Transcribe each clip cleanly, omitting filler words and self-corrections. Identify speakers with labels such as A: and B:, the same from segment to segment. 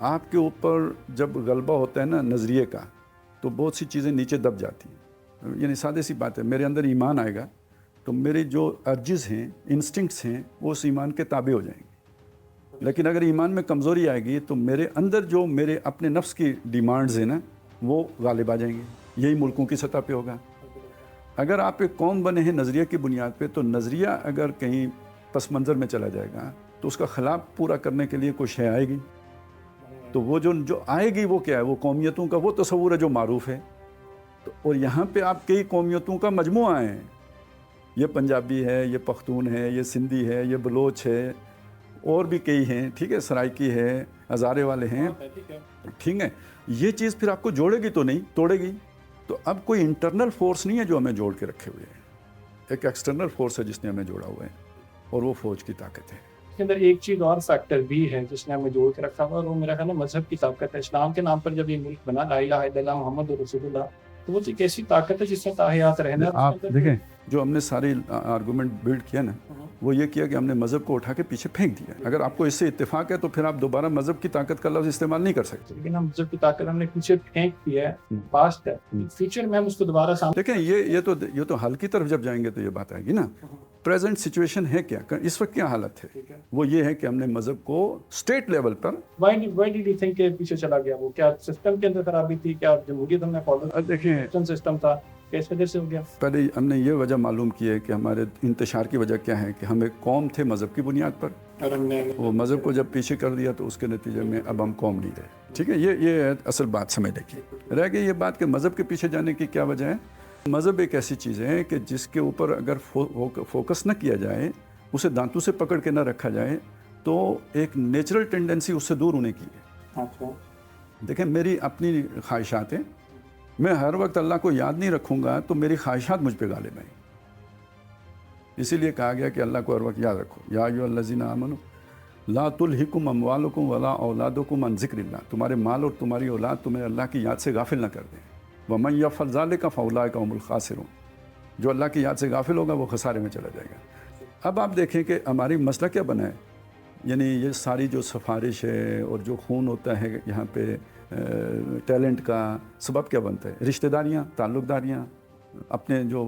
A: آپ کے اوپر جب غلبہ ہوتا ہے نا نظریے کا تو بہت سی چیزیں نیچے دب جاتی ہیں. یعنی سادہ سی بات ہے، میرے اندر ایمان آئے گا تو میری جو ارجز ہیں، انسٹنکٹس ہیں، وہ اس ایمان کے تابع ہو جائیں گے. لیکن اگر ایمان میں کمزوری آئے گی تو میرے اندر جو میرے اپنے نفس کی ڈیمانڈز ہیں نا وہ غالب آ جائیں گے. یہی ملکوں کی سطح پہ ہوگا. اگر آپ ایک قوم بنے ہیں نظریے کی بنیاد پہ، تو نظریہ اگر کہیں پس منظر میں چلا جائے گا تو اس کا خلاف پورا کرنے کے لیے کوئی شے آئے گی. تو وہ جو آئے گی وہ کیا ہے؟ وہ قومیتوں کا وہ تصور ہے جو معروف ہے. تو اور یہاں پہ آپ کئی قومیتوں کا مجموعہ ہیں. یہ پنجابی ہے، یہ پختون ہے، یہ سندھی ہے، یہ بلوچ ہے، اور بھی کئی ہیں، ٹھیک ہے، سرائکی ہے، ہزارے والے ہیں، ٹھیک ہے. یہ چیز پھر آپ کو جوڑے گی تو نہیں، توڑے گی. تو اب کوئی انٹرنل فورس نہیں ہے جو ہمیں جوڑ کے رکھے ہوئے ہیں، ایک ایکسٹرنل فورس ہے جس نے ہمیں جوڑا ہوا ہے، اور وہ فوج کی طاقت ہے.
B: اس کے اندر ایک چیز اور فیکٹر بھی ہے جس نے ہمیں جوڑ کے رکھا ہوا، اور وہ میرا خیال ہے مذہب کی طاقت ہے. اسلام کے نام پر جب یہ ملک بنا، لا الہ الا اللہ محمد رسول اللہ، تو وہ ایک ایسی طاقت ہے جس سے تاحیات رہنا ہے.
A: آپ دیکھیں جو ہم نے ساری آرگومنٹ بلڈ کیا نا، وہ یہ کیا کہ ہم نے مذہب کو اٹھا کے پیچھے پھینک دیا. اگر آپ کو اس سے اتفاق ہے تو پھر آپ دوبارہ مذہب کی طاقت کا لفظ استعمال نہیں کر سکتے.
B: لیکن ہم مذہب کی طاقت ہم نے پیچھے پھینک دیا ہے، پاسٹ ہے. فیوچر میں ہم اس کو دوبارہ سامنے
A: دیکھیں یہ تو حل کی طرف جب جائیں گے تو یہ بات آئے گی نا. پریزنٹ سچویشن ہے کیا، اس وقت کیا حالت ہے؟ وہ یہ ہے کہ ہم نے مذہب کو state level per
B: why did you think کہ پیچھے چلا گیا؟ وہ کیا سسٹم کے اندر خرابی تھی؟ کیا جمہوریت ہم نے فالو
A: دیکھیں
B: سسٹم تھا، کس وجہ سے ہو گیا؟
A: پہلے ہم نے یہ وجہ معلوم کی ہے کہ ہمارے انتشار کی وجہ کیا ہے کہ ہم ایک قوم تھے مذہب کی بنیاد پر،
B: اور ہم نے
A: وہ مذہب کو جب پیچھے کر دیا تو اس کے نتیجے میں اب ہم قوم نہیں رہے. ٹھیک ہے، یہ ہے اصل بات سمجھنے کی. رہ گئی یہ بات کہ مذہب کے پیچھے جانے کی کیا وجہ ہے. مذہب ایک ایسی چیز ہے کہ جس کے اوپر اگر فوکس نہ کیا جائے، اسے دانتوں سے پکڑ کے نہ رکھا جائے، تو ایک نیچرل ٹینڈنسی اس سے دور ہونے کی ہے. دیکھیں میری اپنی خواہشات ہیں، میں ہر وقت اللہ کو یاد نہیں رکھوں گا تو میری خواہشات مجھ پہ غالب ہیں. اسی لیے کہا گیا کہ اللہ کو ہر وقت یاد رکھو. یا ایھا الذین آمنوا لا تلہکم اموالکم ولا اولادکم عن ذکر اللہ. تمہارے مال اور تمہاری اولاد تمہیں اللہ کی یاد سے غافل نہ کر دیں. ومن یفعل ذلک فاولئک هم الخاسرون. جو اللہ کی یاد سے غافل ہوگا وہ خسارے میں چلا جائے گا. اب آپ دیکھیں کہ ہماری مسئلہ کیا بنا ہے. یعنی یہ ساری جو سفارش ہے اور جو خون ہوتا ہے یہاں پہ ٹیلنٹ کا سبب کیا بنتا ہے؟ رشتہ داریاں، تعلق داریاں، اپنے جو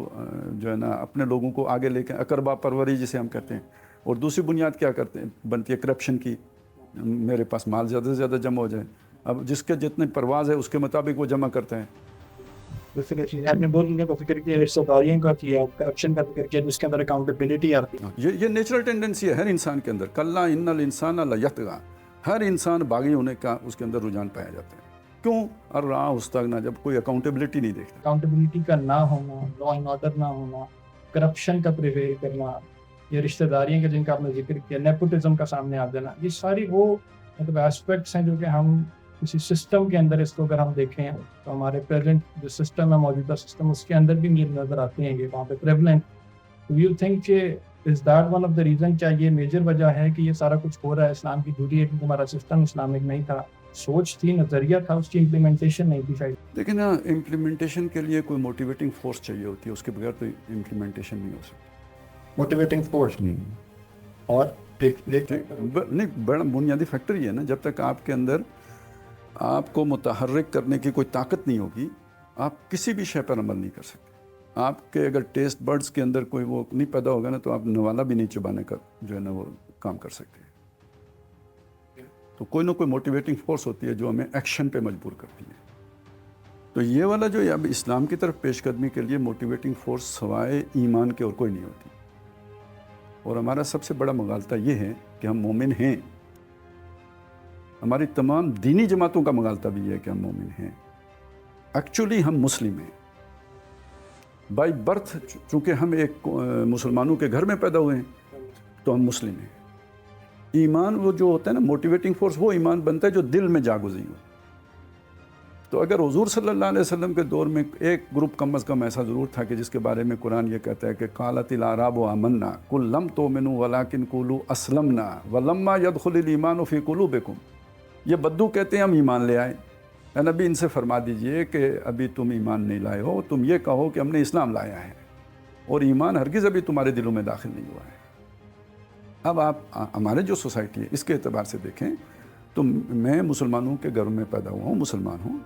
A: ہے نا اپنے لوگوں کو آگے لے کے اقربا پروری جسے ہم کہتے ہیں. اور دوسری بنیاد کیا کرتے ہیں بنتی ہے کرپشن کی. میرے پاس مال زیادہ سے زیادہ جمع ہو جائے. اب جس کے جتنے پرواز ہے اس کے مطابق وہ جمع کرتے ہیں.
B: آپ نے بہت دنیا کو فکر کیا، رشتہ داریوں کا کیا، کرپشن کا فکر کیا، جس کے اندر اکاؤنٹیبلٹی آتی ہے.
A: یہ نیچرل ٹینڈنسی ہے ہر انسان کے اندر. کلا ان الانسان لیطغی. ہر انسان باغی ہونے کا اس کے اندر رجحان پایا جاتا ہے. کیوں؟ اور راہ استغنا، جب کوئی اکاؤنٹیبلٹی نہیں دیکھتا.
B: اکاؤنٹیبلٹی کا نہ ہونا، لا اینڈ آرڈر نہ ہونا، کرپشن کا پریویل کرنا، یہ رشتہ داریاں کا جن کا آپ نے ذکر کیا، نیپوٹزم کا سامنے آ جانا، یہ ساری وہ مطلب ایسپیکٹس ہیں جو کہ ہم کسی سسٹم کے اندر اس کو اگر ہم دیکھیں تو ہمارے پریزنٹ جو سسٹم ہے، موجودہ سسٹم، اس کے اندر بھی مجھے نظر آتے ہیں کہ وہاں پہ پریولنٹ. یو تھنک کہ is that one of the reason? کیا یہ میجر وجہ ہے کہ یہ سارا کچھ ہو رہا ہے؟ اسلام کی دھوری ہے کیونکہ ہمارا سسٹم اسلامک نہیں تھا، سوچ تھی، نظریہ تھا، اس کی امپلیمنٹیشن نہیں تھی شاید.
A: لیکن امپلیمنٹیشن کے لیے کوئی موٹیویٹنگ فورس چاہیے ہوتی ہے، اس کے بغیر تو امپلیمنٹیشن نہیں ہو سکتی.
B: موٹیویٹنگ فورس اور
A: نہیں، بڑا بنیادی فیکٹر یہ ہے نا، جب تک آپ کے اندر آپ کو متحرک کرنے کی کوئی طاقت نہیں ہوگی، آپ کسی بھی شے پر عمل نہیں کر سکتے. آپ کے اگر ٹیسٹ برڈز کے اندر کوئی وہ نہیں پیدا ہوگا نا تو آپ نوالا بھی نہیں چبانے کا جو ہے نا وہ کام کر سکتے ہیں. تو کوئی نہ کوئی موٹیویٹنگ فورس ہوتی ہے جو ہمیں ایکشن پہ مجبور کرتی ہے. تو یہ والا جو اب اسلام کی طرف پیش قدمی کے لیے موٹیویٹنگ فورس سوائے ایمان کے اور کوئی نہیں ہوتی. اور ہمارا سب سے بڑا مغالطہ یہ ہے کہ ہم مومن ہیں. ہماری تمام دینی جماعتوں کا مغالطہ بھی یہ ہے کہ ہم مومن ہیں. ایکچولی ہم مسلم ہیں بائی برتھ. چونکہ ہم ایک مسلمانوں کے گھر میں پیدا ہوئے ہیں تو ہم مسلم ہیں. ایمان وہ جو ہوتا ہے نا موٹیویٹنگ فورس، وہ ایمان بنتا ہے جو دل میں جاگزی ہو. تو اگر حضور صلی اللہ علیہ وسلم کے دور میں ایک گروپ کم از کم ایسا ضرور تھا کہ جس کے بارے میں قرآن یہ کہتا ہے کہ قالت الاعراب آمنا قل لم تؤمنوا ولکن قولوا اسلمنا ولما يدخل الايمان في قلوبكم. یہ بدو کہتے ہیں ہم ایمان لے آئے. اے نبی ان سے فرما دیجئے کہ ابھی تم ایمان نہیں لائے ہو، تم یہ کہو کہ ہم نے اسلام لایا ہے، اور ایمان ہرگز ابھی تمہارے دلوں میں داخل نہیں ہوا ہے. اب آپ ہمارے جو سوسائٹی ہے اس کے اعتبار سے دیکھیں تو میں مسلمانوں کے گھر میں پیدا ہوا ہوں، مسلمان ہوں،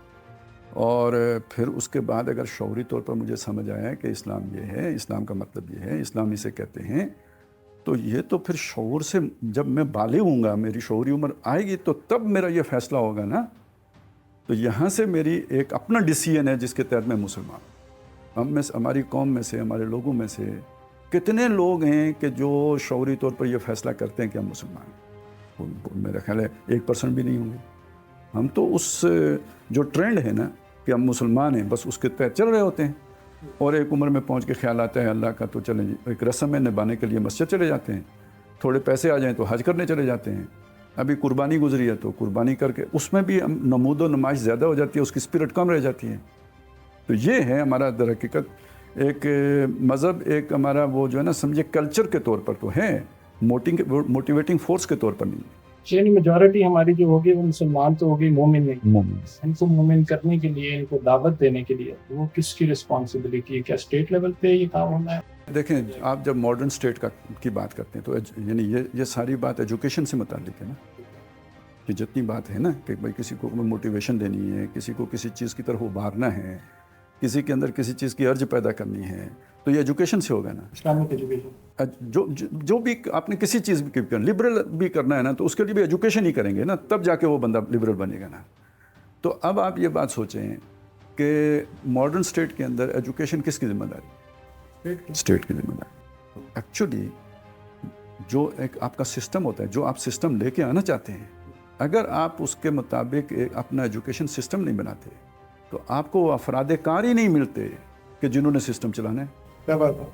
A: اور پھر اس کے بعد اگر شعوری طور پر مجھے سمجھ آیا کہ اسلام یہ ہے، اسلام کا مطلب یہ ہے، اسلام اسے کہتے ہیں، تو یہ تو پھر شعور سے جب میں بالغ ہوں گا، میری شعوری عمر آئے گی، تو تب میرا یہ فیصلہ ہوگا نا. تو یہاں سے میری ایک اپنا ڈیسیژن ہے جس کے تحت میں مسلمان ہوں. ہماری قوم میں سے، ہمارے لوگوں میں سے کتنے لوگ ہیں کہ جو شعوری طور پر یہ فیصلہ کرتے ہیں کہ ہم مسلمان ہیں؟ میرا خیال ہے 1% بھی نہیں ہوں گے. ہم تو اس جو ٹرینڈ ہے نا کہ ہم مسلمان ہیں، بس اس کے تحت چل رہے ہوتے ہیں، اور ایک عمر میں پہنچ کے خیال آتا ہے اللہ کا تو چلیں جی، ایک رسم ہے نبھانے کے لیے مسجد چلے جاتے ہیں، تھوڑے پیسے آ جائیں تو حج کرنے چلے جاتے ہیں. ابھی قربانی گزری ہے تو قربانی کر کے اس میں بھی نمود و نمائش زیادہ ہو جاتی ہے، اس کی اسپرٹ کم رہ جاتی ہے. تو یہ ہے ہمارا در حقیقت ایک مذہب، ایک ہمارا وہ جو ہے نا سمجھے کلچر کے طور پر تو ہے، موٹیویٹنگ فورس کے طور پر نہیں.
B: یعنی میجورٹی ہماری جو ہوگی وہ مسلمان تو ہوگی، مومن نہیں. ان کو مومن کرنے کے لیے، ان کو دعوت دینے کے لیے وہ کس کی رسپانسبلٹی ہے؟ کیا اسٹیٹ لیول پہ یہ کام ہونا ہے؟
A: دیکھیں، آپ جب ماڈرن اسٹیٹ کی بات کرتے ہیں تو یعنی یہ ساری بات ایجوکیشن سے متعلق ہے نا. یہ جتنی بات ہے نا کہ بھائی کسی کو موٹیویشن دینی ہے، کسی کو کسی چیز کی طرف ابھارنا ہے، کسی کے اندر کسی چیز کی ارج پیدا کرنی ہے، تو یہ ایجوکیشن سے ہوگا نا.
B: اسلامک ایجوکیشن
A: جو بھی آپ نے کسی چیز بھی لبرل بھی کرنا ہے نا، تو اس کے لیے بھی ایجوکیشن ہی کریں گے نا، تب جا کے وہ بندہ لبرل بنے گا نا. تو اب آپ یہ بات سوچیں کہ ماڈرن اسٹیٹ کے اندر ایجوکیشن کس کی ذمہ داری؟ اسٹیٹ کی ذمہ داری. ایکچولی جو ایک آپ کا سسٹم ہوتا ہے، جو آپ سسٹم لے کے آنا چاہتے ہیں، اگر آپ اس کے مطابق اپنا ایجوکیشن سسٹم نہیں بناتے تو آپ کو افراد کار ہی نہیں ملتے کہ جنہوں نے سسٹم چلانا ہے.
B: کیا بات ہے؟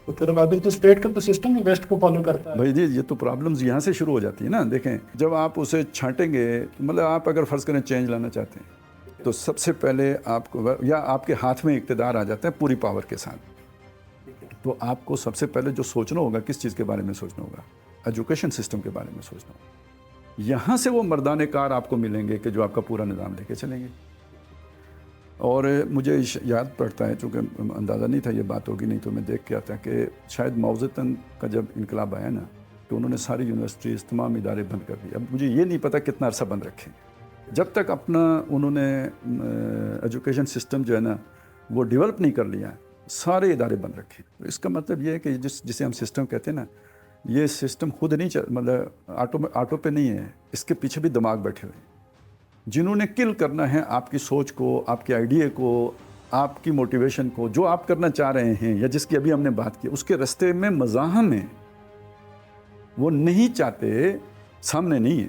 B: تو پھر ابھی تو اسٹیٹ کا تو سسٹم ہی ویسٹ کو فالو کرتا ہے.
A: بھائی جی، یہ تو پرابلمز یہاں سے شروع ہو جاتی ہیں نا. دیکھیں، جب آپ اسے چھانٹیں گے، مطلب آپ اگر فرض کریں چینج لانا چاہتے ہیں تو سب سے پہلے آپ کو، یا آپ کے ہاتھ میں اقتدار آ جاتا ہے پوری پاور کے ساتھ، تو آپ کو سب سے پہلے جو سوچنا ہوگا، کس چیز کے بارے میں سوچنا ہوگا؟ ایجوکیشن سسٹم کے بارے میں سوچنا ہوگا. یہاں سے وہ مردان کار آپ کو ملیں گے کہ جو آپ کا پورا نظام لے کے چلیں گے. اور مجھے یاد پڑتا ہے، چونکہ اندازہ نہیں تھا یہ بات ہوگی، نہیں تو میں دیکھ کے آتا کہ شاید ماؤ زیدونگ کا جب انقلاب آیا نا تو انہوں نے ساری یونیورسٹیز، تمام ادارے بند کر دیے. اب مجھے یہ نہیں پتہ کتنا عرصہ بند رکھیں، جب تک اپنا انہوں نے ایجوکیشن سسٹم جو ہے نا وہ ڈیولپ نہیں کر لیا، سارے ادارے بند رکھے. اس کا مطلب یہ ہے کہ جسے ہم سسٹم کہتے ہیں نا، یہ سسٹم خود نہیں مطلب آٹو پہ نہیں ہے، اس کے پیچھے بھی دماغ بیٹھے ہوئے ہیں جنہوں نے کل کرنا ہے آپ کی سوچ کو، آپ کے آئیڈیا کو، آپ کی موٹیویشن کو، جو آپ کرنا چاہ رہے ہیں یا جس کی ابھی ہم نے بات کی، اس کے رستے میں مزاحم ہے. وہ نہیں چاہتے، سامنے نہیں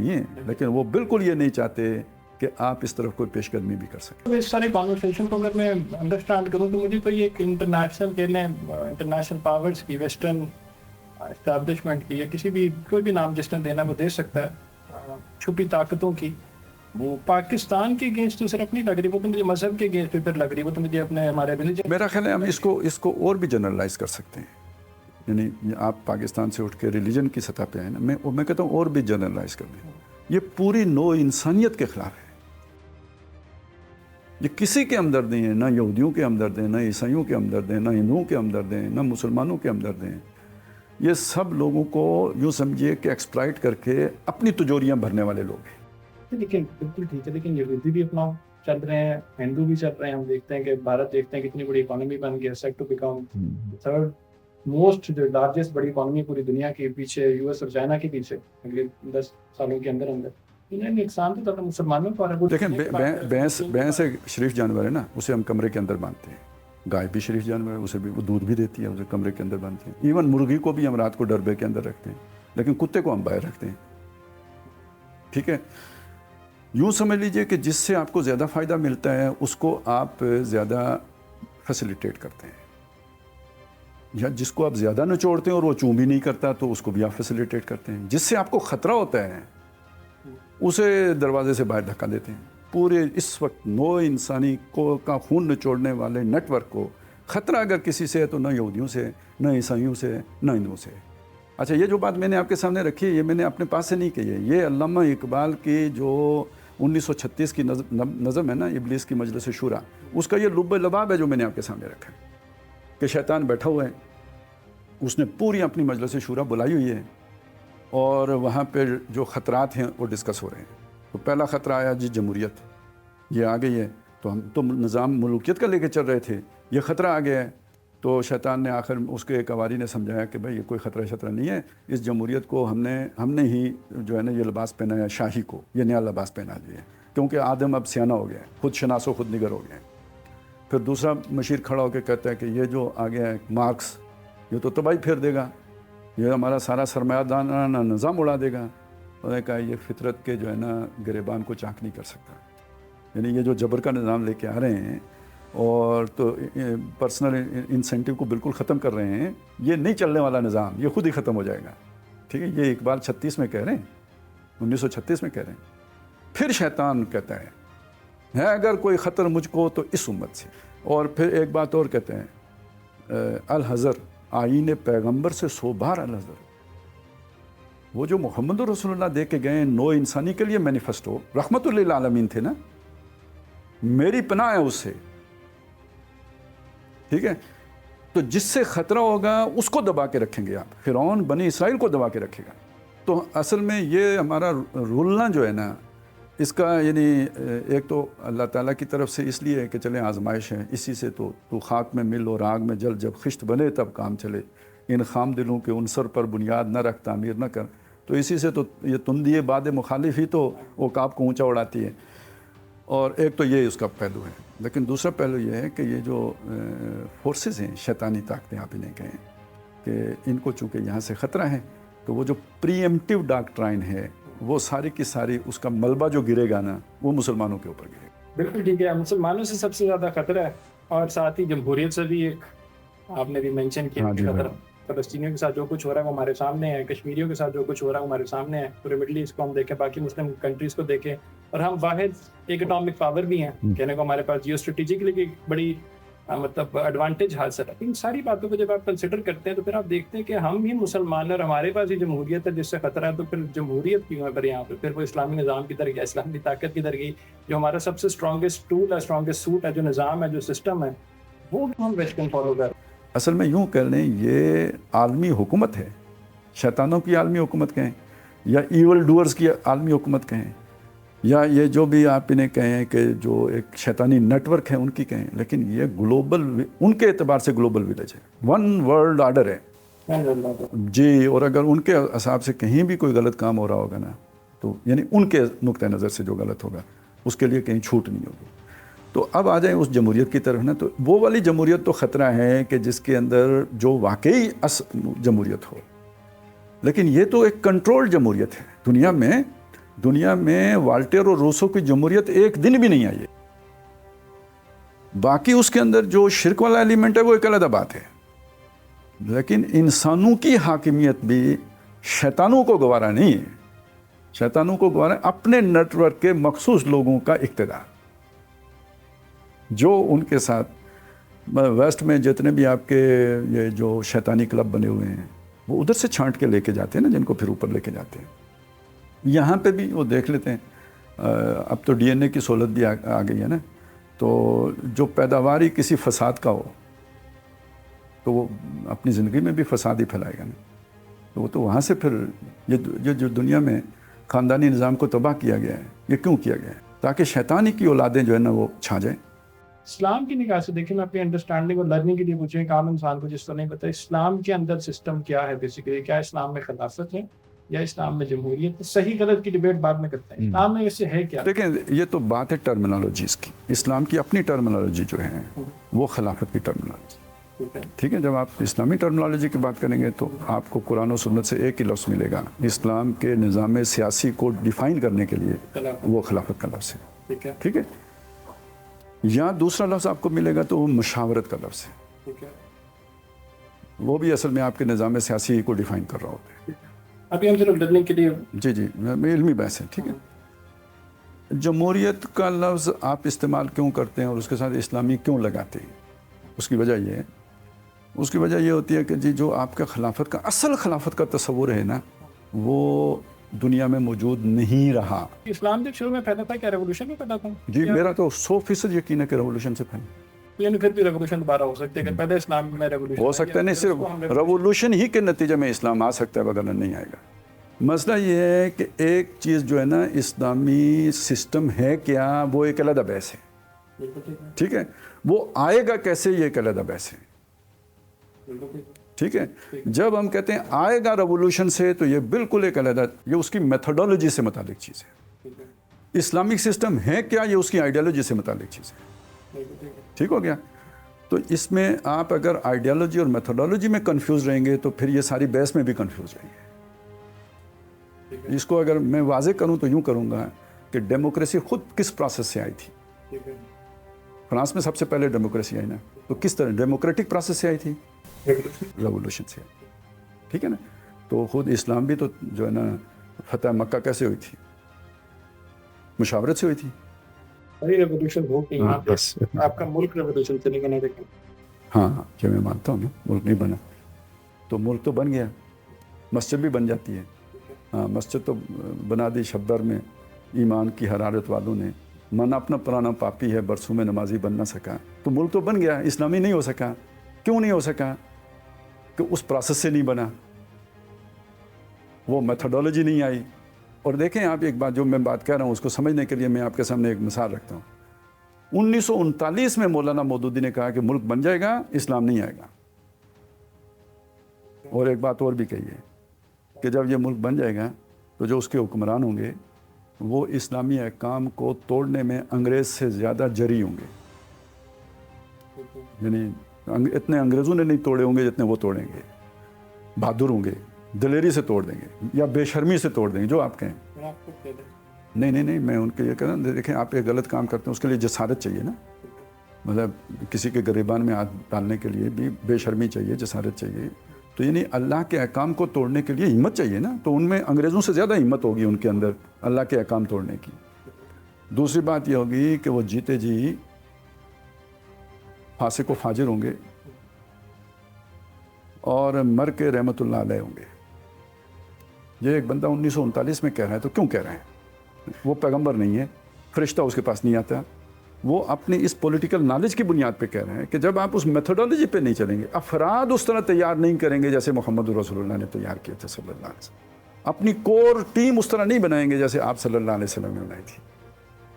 A: ہے، لیکن وہ بالکل یہ نہیں چاہتے کہ آپ اس طرف کوئی پیش قدمی بھی کر سکیں.
B: اس سارے کانورسیشن کو اگر میں انڈرسٹینڈ کروں تو مجھے تو یہ ایک انٹرنیشنل پاورز کی، ویسٹرن اسٹیبلشمنٹ کی، یا کسی بھی کوئی بھی نام جس نے دینا وہ دے سکتا ہے، چھپی طاقتوں کی، وہ پاکستان کے اگینسٹ تو صرف نہیں لگ رہی، وہ تو مجھے مذہب کے اگینسٹ پھر لگ رہی، وہ تو مجھے اپنے ہمارے ریلیجن.
A: میرا خیال ہے ہم اس کو اور بھی جنرلائز کر سکتے ہیں. یعنی آپ پاکستان سے اٹھ کے ریلیجن کی سطح پہ آئے نا، میں کہتا ہوں اور بھی جنرلائز کر دیں. یہ پوری نو انسانیت کے خلاف ہے. یہ کسی کے ہمدرد نہیں ہے، نہ یہودیوں کے ہمدرد ہیں، نہ عیسائیوں کے ہمدرد ہیں، نہ ہندوؤں کے ہمدرد ہیں، نہ مسلمانوں کے ہمدرد ہیں. یہ سب لوگوں کو یوں سمجھیے کہ ایکسپلائٹ کر کے اپنی تجوریاں بھرنے والے لوگ ہیں.
B: لیکن بالکل ٹھیک ہے، لیکن یہودی بھی اپنا چل رہے ہیں، ہندو بھی چل رہے ہیں. ہم دیکھتے ہیں کہ بھارت دیکھتے ہیں کتنی بڑی اکانومی بن گیا، set to become third most جو لارجسٹ بڑی اکانومی پوری دنیا کے پیچھے، یو ایس اور چائنا کے پیچھے اگلے 10 سالوں کے اندر. نقصان تو تھا مسلمانوں کو.
A: دیکھیں، بھینس ایک شریف جانور ہے نا، اسے ہم کمرے کے اندر باندھتے ہیں. گائے بھی شریف جانور ہے، اسے بھی وہ دودھ بھی دیتی ہے، اسے کمرے کے اندر باندھتے ہیں. ایون مرغی کو بھی ہم رات کو ڈربے کے اندر رکھتے ہیں، لیکن کتے کو ہم باہر رکھتے ہیں. ٹھیک ہے، یوں سمجھ لیجئے کہ جس سے آپ کو زیادہ فائدہ ملتا ہے اس کو آپ زیادہ فیسیلیٹیٹ کرتے ہیں، یا جس کو آپ زیادہ نچوڑتے ہیں اور وہ چوں بھی نہیں کرتا تو اس کو بھی آپ فیسیلیٹیٹ کرتے ہیں. جس سے آپ کو خطرہ ہوتا ہے اسے دروازے سے باہر دھکا دیتے ہیں. پورے اس وقت نو انسانی کا خون نچوڑنے والے نیٹ ورک کو خطرہ اگر کسی سے ہے تو نہ یہودیوں سے، نہ عیسائیوں سے، نہ ہندوؤں سے. اچھا، یہ جو بات میں نے آپ کے سامنے رکھی ہے یہ میں نے اپنے پاس سے نہیں کہی ہے، یہ علامہ اقبال کی جو 1936 کی نظم ہے نا، ابلیس کی مجلس شورا، اس کا یہ لب لباب ہے جو میں نے آپ کے سامنے رکھا ہے کہ شیطان بیٹھا ہوا ہے، اس نے پوری اپنی مجلس شورا بلائی ہوئی ہے اور وہاں پہ جو خطرات ہیں وہ ڈسکس ہو رہے ہیں. تو پہلا خطرہ آیا جی جمہوریت، یہ آ گئی ہے. تو ہم تو نظام ملوکیت کا لے کے چل رہے تھے، یہ خطرہ آ گیا ہے. تو شیطان نے آخر اس کے ایک قواری نے سمجھایا کہ بھائی یہ کوئی خطرہ نہیں ہے، اس جمہوریت کو ہم نے ہی جو ہے نا یہ لباس پہنایا، شاہی کو یہ نیا لباس پہنا دیا ہے، کیونکہ آدم اب سیانہ ہو گیا ہے، خود شناس و خود نگر ہو گیا ہے. پھر دوسرا مشیر کھڑا ہو کے کہتا ہے کہ یہ جو آ گیا ہے مارکس، یہ تو تباہی پھیر دے گا، یہ ہمارا سارا سرمایہ دارانہ نظام اڑا دے گا. انہوں نے کہا یہ فطرت کے جو ہے نا گریبان کو چاک نہیں کر سکتا. یعنی یہ جو جبر کا نظام لے کے آ رہے ہیں اور تو پرسنل انسینٹیو کو بالکل ختم کر رہے ہیں، یہ نہیں چلنے والا نظام، یہ خود ہی ختم ہو جائے گا. ٹھیک ہے، یہ اقبال 36 میں کہہ رہے ہیں، 1936 میں کہہ رہے ہیں. پھر شیطان کہتا ہے اگر کوئی خطر مجھ کو تو اس امت سے. اور پھر ایک بات اور کہتے ہیں الحذر آئین پیغمبر سے 100 بار الحذر. وہ جو محمد رسول اللہ دے کے گئے نو انسانی کے لیے مینیفیسٹو، رحمت للعالمین تھے نا، میری پناہ ہے اس سے. ٹھیک ہے، تو جس سے خطرہ ہوگا اس کو دبا کے رکھیں گے آپ. فرعون بنی اسرائیل کو دبا کے رکھے گا. تو اصل میں یہ ہمارا رولنا جو ہے نا، اس کا یعنی ایک تو اللہ تعالیٰ کی طرف سے اس لیے ہے کہ چلیں آزمائش ہے، اسی سے تو خاک میں مل اور آگ میں جل، جب خشت بنے تب کام چلے، ان خام دلوں کے عنصر پر بنیاد نہ رکھ تعمیر نہ کر. تو اسی سے تو یہ تندی باد مخالف ہی تو وہ کعب کو اونچا اڑاتی ہے. اور ایک تو یہ اس کا پہلو ہے. لیکن دوسرا پہلو یہ ہے کہ یہ جو فورسز ہیں، شیطانی طاقتیں آپ انہیں کہیں کہ ان کو چونکہ یہاں سے خطرہ ہے، تو وہ جو پری ایمپٹیو ڈاکٹرائن ہے وہ ساری کی ساری اس کا ملبہ جو گرے گا نا، وہ مسلمانوں کے اوپر گرے گا.
B: بالکل ٹھیک ہے، مسلمانوں سے سب سے زیادہ خطرہ ہے، اور ساتھ ہی جمہوریت سے بھی ایک آپ نے بھی مینشن کیا خطرہ. فلسطینیوں کے ساتھ جو کچھ ہو رہا ہے وہ ہمارے سامنے ہے، کشمیریوں کے ساتھ جو کچھ ہو رہا ہے وہ ہمارے سامنے ہے. پورے مڈل ایسٹ کو ہم دیکھیں، باقی مسلم کنٹریز کو دیکھیں، اور ہم واحد ایک اٹامک پاور بھی ہیں، کہنے کو ہمارے پاس جیو اسٹریٹجیکلی بھی بڑی مطلب ایڈوانٹیج حاصل ہے. ان ساری باتوں کو جب آپ کنسیڈر کرتے ہیں تو پھر آپ دیکھتے ہیں کہ ہم ہی مسلمان اور ہمارے پاس ہی جمہوریت ہے جس سے خطرہ ہے. تو پھر جمہوریت کیوں ہے پھر یہاں پہ؟ پھر وہ اسلامی نظام کی طرح گیا، اسلامی طاقت کی طرح گئی، جو ہمارا سب سے اسٹرانگسٹ ٹول ہے، اسٹرانگسٹ سوٹ ہے، جو نظام ہے، جو سسٹم ہے، وہ ہم ویسٹرن فالو کر رہے ہیں.
A: اصل میں یوں کہہ لیں یہ عالمی حکومت ہے، شیطانوں کی عالمی حکومت کہیں یا ایول ڈوئرز کی عالمی حکومت کہیں، یا یہ جو بھی آپ انہیں کہیں کہ جو ایک شیطانی نیٹ ورک ہے ان کی کہیں. لیکن یہ گلوبل، ان کے اعتبار سے گلوبل ولیج ہے، ون ورلڈ آرڈر ہے جی. اور اگر ان کے حساب سے کہیں بھی کوئی غلط کام ہو رہا ہوگا نا، تو یعنی ان کے نقطۂ نظر سے جو غلط ہوگا اس کے لیے کہیں چھوٹ نہیں ہوگی. تو اب آ جائیں اس جمہوریت کی طرف نا، تو وہ والی جمہوریت تو خطرہ ہے کہ جس کے اندر جو واقعی جمہوریت ہو. لیکن یہ تو ایک کنٹرول جمہوریت ہے. دنیا میں والٹیر اور روسو کی جمہوریت ایک دن بھی نہیں آئی ہے. باقی اس کے اندر جو شرک والا ایلیمنٹ ہے وہ ایک علیحدہ بات ہے. لیکن انسانوں کی حاکمیت بھی شیطانوں کو گوارا نہیں ہے. شیطانوں کو گوارا اپنے نیٹ ورک کے مخصوص لوگوں کا اقتدار، جو ان کے ساتھ ویسٹ میں جتنے بھی آپ کے یہ جو شیطانی کلب بنے ہوئے ہیں وہ ادھر سے چھانٹ کے لے کے جاتے ہیں نا، جن کو پھر اوپر لے کے جاتے ہیں. یہاں پہ بھی وہ دیکھ لیتے ہیں. اب تو ڈی این اے کی سہولت بھی آ گئی ہے نا، تو جو پیداواری کسی فساد کا ہو تو وہ اپنی زندگی میں بھی فساد ہی پھیلائے گا نا. تو وہ تو وہاں سے پھر یہ جو دنیا میں خاندانی نظام کو تباہ کیا گیا ہے، یہ کیوں کیا گیا ہے؟ تاکہ شیطانی کی اولادیں جو ہے نا وہ چھا جائیں.
B: اسلام کی نگاہ سے دیکھیں، میں اپنی انڈرسٹینڈنگ اور لرننگ کے لیے پوچھیں ایک عام انسان کو جس کو نہیں پتا اسلام کے اندر سسٹم کیا ہے. بیسیکلی کیا اسلام میں خلافت ہے یا اسلام میں جمہوریت؟ صحیح غلط کی ڈیبیٹ بعد میں کرتے ہیں. اسلام میں ایسے ہے کیا؟
A: دیکھیں یہ تو بات ہے ٹرمینالوجیز کی. اسلام کی اپنی ٹرمینالوجی جو ہے وہ خلافت کی ٹرمینالوجی. ٹھیک ہے، جب آپ اسلامی ٹرمینالوجی کی بات کریں گے تو آپ کو قرآن و سنت سے ایک ہی لفظ ملے گا اسلام کے نظام سیاسی کو ڈیفائن کرنے کے لیے، وہ خلافت کا لفظ ہے. ٹھیک ہے، یا دوسرا لفظ آپ کو ملے گا تو وہ مشاورت کا لفظ ہے. وہ بھی اصل میں آپ کے نظام سیاسی کو ڈیفائن کر رہا ہوتا ہے.
B: ابھی ہم صرف لرننگ کے لیے
A: جی علمی بحث ہے. ٹھیک ہے، جمہوریت کا لفظ آپ استعمال کیوں کرتے ہیں اور اس کے ساتھ اسلامی کیوں لگاتے ہیں؟ اس کی وجہ یہ ہوتی ہے کہ جی جو آپ کا خلافت کا اصل خلافت کا تصور ہے نا، وہ دنیا میں موجود نہیں رہا.
B: اسلام جب شروع میں پھیلا تھا کیا ریولوشن میں پھیلا تھا؟
A: جی میرا تو 100% یقین ہے کہ ریولوشن سے پھیلا.
B: یعنی پھر بھی ریولوشن دوبارہ ہو سکتی ہے کہ پہلے اسلام میں ریولوشن
A: ہو سکتا ہے. نہیں صرف ریولوشن ہی کے نتیجے میں اسلام آ سکتا ہے، وغیرہ نہیں آئے گا. مسئلہ یہ ہے کہ ایک چیز جو ہے نا اسلامی سسٹم ہے کیا، وہ ایک علیحدہ بحث ہے، ٹھیک ہے، وہ آئے گا کیسے، یہ ایک علیحدہ بحث ہے، ٹھیک ہے۔ جب ہم کہتے ہیں آئے گا ریولوشن سے، تو یہ بالکل ایک علیحدہ، یہ اس کی میتھڈولوجی سے متعلق چیز ہے۔ اسلامک سسٹم ہے کیا، یہ اس کی آئیڈیالوجی سے متعلق چیز ہے، ٹھیک ہو گیا۔ تو اس میں آپ اگر آئیڈیالوجی اور میتھڈولوجی میں کنفیوز رہیں گے تو پھر یہ ساری بحث میں بھی کنفیوز رہیں گے۔ اس کو اگر میں واضح کروں تو یوں کروں گا کہ ڈیموکریسی خود کس پروسیس سے آئی تھی۔ فرانس میں سب سے پہلے ڈیموکریسی آئی نا، تو کس طرح ڈیموکریٹک پروسیس سے آئی تھی، ریولوشن سے، ٹھیک ہے نا۔ تو خود اسلام بھی تو جو ہے نا فتح مکہ کیسے ہوئی تھی، مشاورت سے ہوئی تھی۔
B: ریولیوشن ہو گئی، آپ کا ملک ریولیوشن سے نہیں بنا، دیکھیں
A: ہاں یہ میں مانتا ہوں نا، ملک نہیں بنا تو ملک تو بن گیا، مسجد بھی بن جاتی ہے۔ ہاں مسجد تو بنا دی شبر میں، ایمان کی حرارت والوں نے، من اپنا پرانا پاپی ہے برسوں میں نمازی بن نہ سکا، تو ملک تو بن گیا، اسلامی نہیں ہو سکا۔ کیوں نہیں ہو سکا؟ کہ اس پروسیس سے نہیں بنا، وہ میتھڈولوجی نہیں آئی۔ اور دیکھیں آپ ایک بات، جو میں بات کہہ رہا ہوں اس کو سمجھنے کے لیے میں آپ کے سامنے ایک مثال رکھتا ہوں۔ 1939 میں مولانا مودودی نے کہا کہ ملک بن جائے گا، اسلام نہیں آئے گا۔ اور ایک بات اور بھی کہی ہے کہ جب یہ ملک بن جائے گا تو جو اس کے حکمران ہوں گے وہ اسلامی احکام کو توڑنے میں انگریز سے زیادہ جری ہوں گے، یعنی اتنے انگریزوں نے نہیں توڑے ہوں گے جتنے وہ توڑیں گے، بہادر ہوں گے، دلیری سے توڑ دیں گے یا بے شرمی سے توڑ دیں گے، جو آپ کہیں۔ نہیں میں ان کے یہ کہہ رہا ہوں، دیکھیں آپ ایک غلط کام کرتے ہیں، اس کے لیے جسارت چاہیے نا، مطلب کسی کے گریبان میں ہاتھ ڈالنے کے لیے بھی بے شرمی چاہیے، جسارت چاہیے۔ تو یعنی اللہ کے احکام کو توڑنے کے لیے ہمت چاہیے نا، تو ان میں انگریزوں سے زیادہ ہمت ہوگی ان کے اندر اللہ کے احکام توڑنے کی۔ دوسری بات یہ ہوگی کہ وہ جیتے جی فاسق و فاجر ہوں گے اور مر کے رحمت اللہ علیہ ہوں گے۔ یہ ایک بندہ 1939 میں کہہ رہا ہے تو کیوں کہہ رہے ہیں؟ وہ پیغمبر نہیں ہے، فرشتہ اس کے پاس نہیں آتا، وہ اپنی اس پولیٹیکل نالج کی بنیاد پہ کہہ رہے ہیں کہ جب آپ اس میتھڈولوجی پہ نہیں چلیں گے، افراد اس طرح تیار نہیں کریں گے جیسے محمد رسول اللہ نے تیار کیے تھے صلی اللہ علیہ وسلم، اپنی کور ٹیم اس طرح نہیں بنائیں گے جیسے آپ صلی اللہ علیہ وسلم نے بنائی تھی،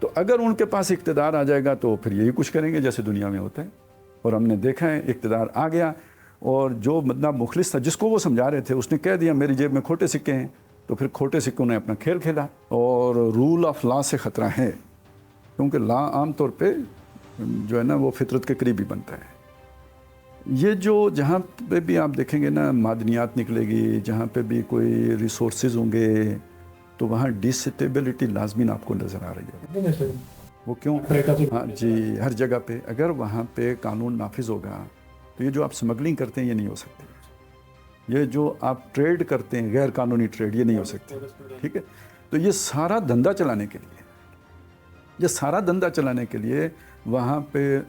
A: تو اگر ان کے پاس اقتدار آ جائے گا تو پھر یہی کچھ کریں گے جیسے دنیا میں ہوتا ہے۔ اور ہم نے دیکھا ہے اقتدار آ گیا، اور جو بندہ مخلص تھا جس کو وہ سمجھا رہے تھے اس نے کہہ دیا میری جیب میں کھوٹے سکے ہیں، تو پھر کھوٹے سکوں نے اپنا کھیل کھیلا۔ اور رول آف لا سے خطرہ ہے، کیونکہ لا عام طور پہ جو ہے نا وہ فطرت کے قریب ہی بنتا ہے۔ یہ جو جہاں پہ بھی آپ دیکھیں گے نا معدنیات نکلے گی، جہاں پہ بھی کوئی ریسورسز ہوں گے، تو وہاں ڈسٹیبلٹی لازمین آپ کو نظر آ رہی ہے۔ وہ کیوں؟ ہاں جی، ہر جگہ پہ اگر وہاں پہ قانون نافذ ہوگا تو یہ جو آپ سمگلنگ کرتے ہیں یہ نہیں ہو سکتی، یہ جو آپ ٹریڈ کرتے ہیں غیر قانونی ٹریڈ، یہ نہیں ہو سکتی، ٹھیک ہے۔ تو یہ سارا دھندا چلانے کے لیے وہاں پہ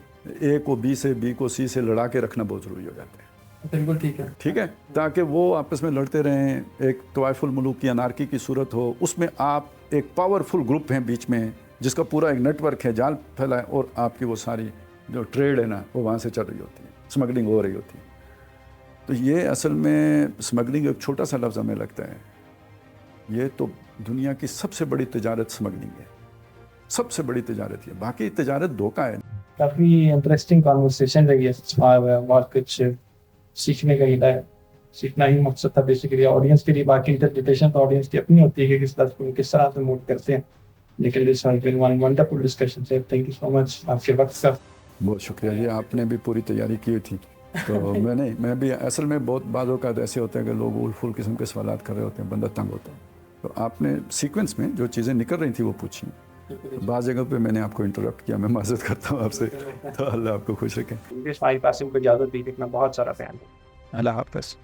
A: اے کو بی سے، بی کو سی سے لڑا کے رکھنا بہت ضروری ہو جاتا ہے۔
B: بالکل ٹھیک ہے،
A: تاکہ وہ آپس میں لڑتے رہیں، ایک طوائف الملوک کی انارکی کی صورت ہو، اس میں آپ ایک پاورفل گروپ ہیں بیچ میں جس کا پورا ایک نیٹ ورک ہے، جال پھیلا ہے، اور آپ کی وہ ساری جو ٹریڈ ہے نا وہ وہاں سے چل رہی ہوتی ہے، اسمگلنگ ہو رہی ہوتی ہے۔ تو یہ اصل میں اسمگلنگ ایک چھوٹا سا لفظ ہمیں لگتا ہے، یہ تو دنیا کی سب سے بڑی تجارت اسمگلنگ ہے، سب سے بڑی تجارت ہے، باقی تجارت دھوکہ ہے۔
B: کافی انٹرسٹنگ کانورسیشن رہی ہے، بہت کچھ سیکھنے کا ہی ہے، سیکھنا ہی مقصد تھا بیسیکلی آڈینس کے لیے، باقی انٹرپریٹیشن تو آڈینس کی اپنی ہوتی ہے کہ کس طرح سے موڈ کرتے ہیں، لیکن this has been one wonderful discussion سے، تھینک یو سو مچ آپ کے وقت کا۔
A: بہت شکریہ جی، آپ نے بھی پوری تیاری کی ہوئی تھی، تو میں بھی اصل میں بہت بعض اوقات ایسے ہوتے ہیں کہ لوگ اول فول قسم کے سوالات کر رہے ہوتے ہیں، بندہ تنگ ہوتا ہے، تو آپ نے سیکوینس میں جو چیزیں نکل رہی تھیں وہ پوچھی، بعض جگہ پہ میں نے آپ کو انٹرپٹ کیا، میں معذرت کرتا ہوں آپ سے، تو اللہ آپ کو خوش رکھے۔
B: اس کو اجازت دی، اتنا بہت سارا بیان۔
A: اللہ حافظ۔